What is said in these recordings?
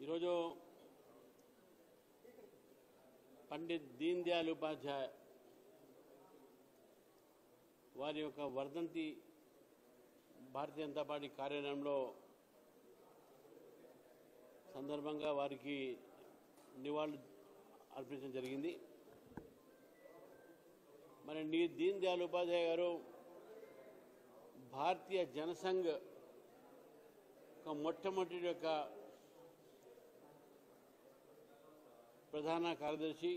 ఈరోజు పండిత్ దీన్ దయాళ్ ఉపాధ్యాయ వారి యొక్క వర్ధంతి భారతీయ జనతా పార్టీ కార్యాలయంలో సందర్భంగా వారికి నివాళులు అర్పించడం జరిగింది. మరి దీన్ దయాళ్ ఉపాధ్యాయ గారు భారతీయ జనసంఘ్ మొట్టమొదటి యొక్క ప్రధాన కార్యదర్శి,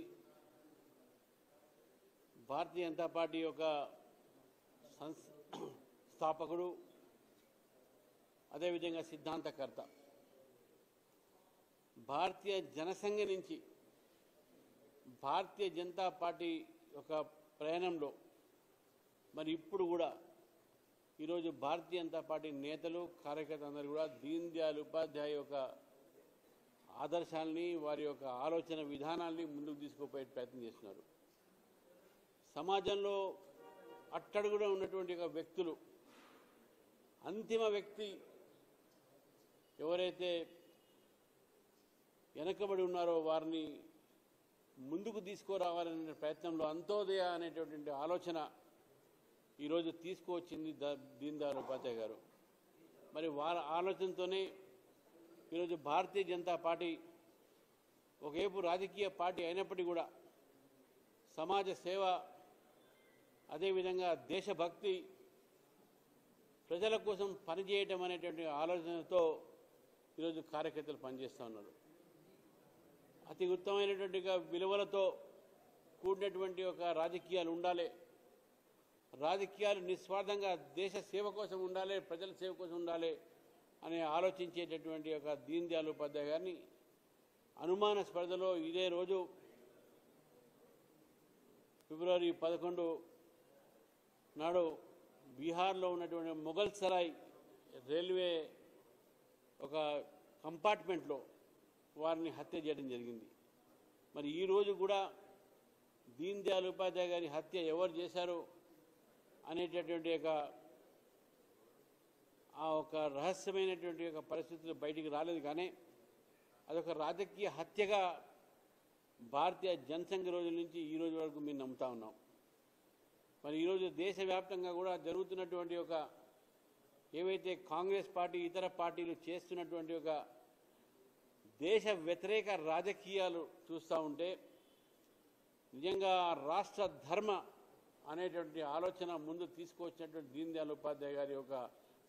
భారతీయ జనతా పార్టీ యొక్క స్థాపకుడు, అదేవిధంగా సిద్ధాంతకర్త. భారతీయ జనసంఘ నుంచి భారతీయ జనతా పార్టీ యొక్క ప్రయాణంలో మరి ఇప్పుడు కూడా ఈరోజు భారతీయ జనతా పార్టీ నేతలు, కార్యకర్తలు అందరూ కూడా దీన్ దయాళ్ ఉపాధ్యాయ యొక్క ఆదర్శాలని, వారి యొక్క ఆలోచన విధానాల్ని ముందుకు తీసుకుపోయే ప్రయత్నం చేస్తున్నారు. సమాజంలో అట్టడుగున ఉన్నటువంటి ఒక వ్యక్తులు, అంతిమ వ్యక్తి ఎవరైతే వెనకబడి ఉన్నారో వారిని ముందుకు తీసుకురావాలనే ప్రయత్నంలో అంత్యోదయ అనేటటువంటి ఆలోచన ఈరోజు తీసుకువచ్చింది దీన్ దయాళ్ ఉపాధ్యాయ గారు. మరి వారి ఆలోచనతోనే ఈరోజు భారతీయ జనతా పార్టీ ఒకవైపు రాజకీయ పార్టీ అయినప్పటికీ కూడా సమాజ సేవ, అదేవిధంగా దేశభక్తి, ప్రజల కోసం పనిచేయటం అనేటువంటి ఆలోచనతో ఈరోజు కార్యకర్తలు పనిచేస్తూ ఉన్నారు. అతి ఉత్తమమైనటువంటి విలువలతో కూడినటువంటి ఒక రాజకీయాలు ఉండాలి. రాజకీయాలు నిస్వార్థంగా దేశ సేవ కోసం ఉండాలి, ప్రజల సేవ కోసం ఉండాలి అని ఆలోచించేటటువంటి ఒక దీన్ దయాళ్ ఉపాధ్యాయ గారిని అనుమానాస్పదలో ఇదే రోజు ఫిబ్రవరి 11 నాడు బీహార్లో ఉన్నటువంటి మొఘల్ సరాయ్ రైల్వే ఒక కంపార్ట్మెంట్లో వారిని హత్య చేయడం జరిగింది. మరి ఈరోజు కూడా దీన్ దయాళ్ ఉపాధ్యాయ గారి హత్య ఎవరు చేశారు అనేటటువంటి ఒక రహస్యమైనటువంటి ఒక పరిస్థితులు బయటికి రాలేదు. కానీ అదొక రాజకీయ హత్యగా భారతీయ జనసంఘ రోజుల నుంచి ఈ రోజు వరకు మేము నమ్ముతా ఉన్నాం. మరి ఈరోజు దేశవ్యాప్తంగా కూడా జరుగుతున్నటువంటి ఒక ఏవైతే కాంగ్రెస్ పార్టీ, ఇతర పార్టీలు చేస్తున్నటువంటి ఒక దేశ వ్యతిరేక రాజకీయాలు చూస్తూ ఉంటే నిజంగా రాష్ట్ర ధర్మ అనేటువంటి ఆలోచన ముందు తీసుకువచ్చినటువంటి దీన్ దయాళ్ ఉపాధ్యాయ గారి యొక్క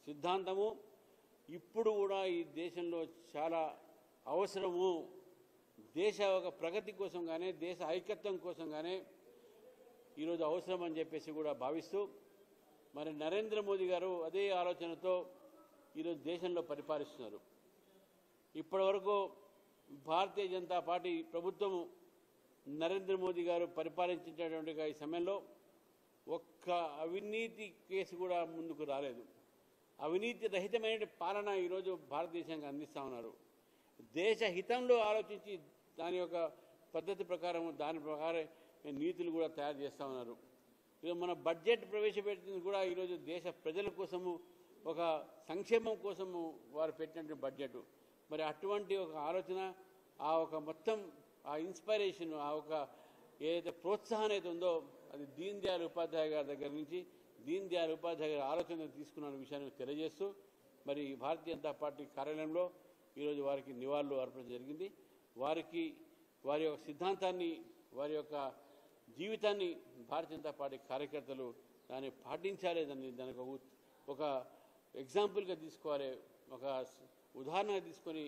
సిద్ధాంతము ఇప్పుడు కూడా ఈ దేశంలో చాలా అవసరము. దేశ ఒక ప్రగతి కోసం కానీ, దేశ ఐక్యత్వం కోసం కానీ ఈరోజు అవసరం అని చెప్పేసి కూడా భావిస్తూ మరి నరేంద్ర మోదీ గారు అదే ఆలోచనతో ఈరోజు దేశంలో పరిపాలిస్తున్నారు. ఇప్పటి వరకు భారతీయ జనతా పార్టీ ప్రభుత్వము నరేంద్ర మోదీ గారు పరిపాలించేటటువంటి ఈ సమయంలో ఒక్క అవినీతి కేసు కూడా ముందుకు రాలేదు. అవినీతి రహితమైన పాలన ఈరోజు భారతదేశానికి అందిస్తూ ఉన్నారు. దేశ హితంలో ఆలోచించి దాని యొక్క పద్ధతి ప్రకారం, దాని ప్రకారం నీతులు కూడా తయారు చేస్తూ ఉన్నారు. ఈరోజు మన బడ్జెట్ ప్రవేశపెట్టింది కూడా ఈరోజు దేశ ప్రజల కోసము, ఒక సంక్షేమం కోసము వారు పెట్టినటువంటి బడ్జెట్. మరి అటువంటి ఒక ఆలోచన, ఆ ఒక మొత్తం ఆ ఇన్స్పైరేషన్, ఆ ఒక ఏదైతే ప్రోత్సాహం అయితే ఉందో అది దీన్ దయాళ్ ఉపాధ్యాయ గారి దగ్గర నుంచి, దీన్ దయాళ్ ఉపాధ్యాయ గారి ఆలోచన తీసుకున్న విషయాన్ని తెలియజేస్తూ మరి భారతీయ జనతా పార్టీ కార్యాలయంలో ఈరోజు వారికి నివాళులు అర్పించడం జరిగింది. వారికి వారి యొక్క సిద్ధాంతాన్ని, వారి యొక్క జీవితాన్ని భారతీయ జనతా పార్టీ కార్యకర్తలు దాన్ని పాటించాలి, దానికి ఒక ఎగ్జాంపుల్గా తీసుకోవాలి, ఒక ఉదాహరణగా తీసుకొని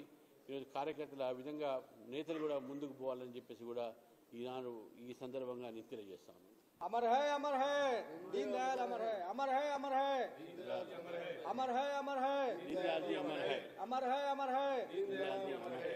ఈరోజు కార్యకర్తలు ఆ విధంగా నేతలు కూడా ముందుకు పోవాలని చెప్పేసి కూడా ఈనాడు ఈ సందర్భంగా నేను తెలియజేస్తాను. अमर है दीन दयाल अमर है, अमर है, अमर है, अमर है, अमर है, दीन दयाल जी अमर है, अमर है, अमर है, दीन दयाल जी अमर है।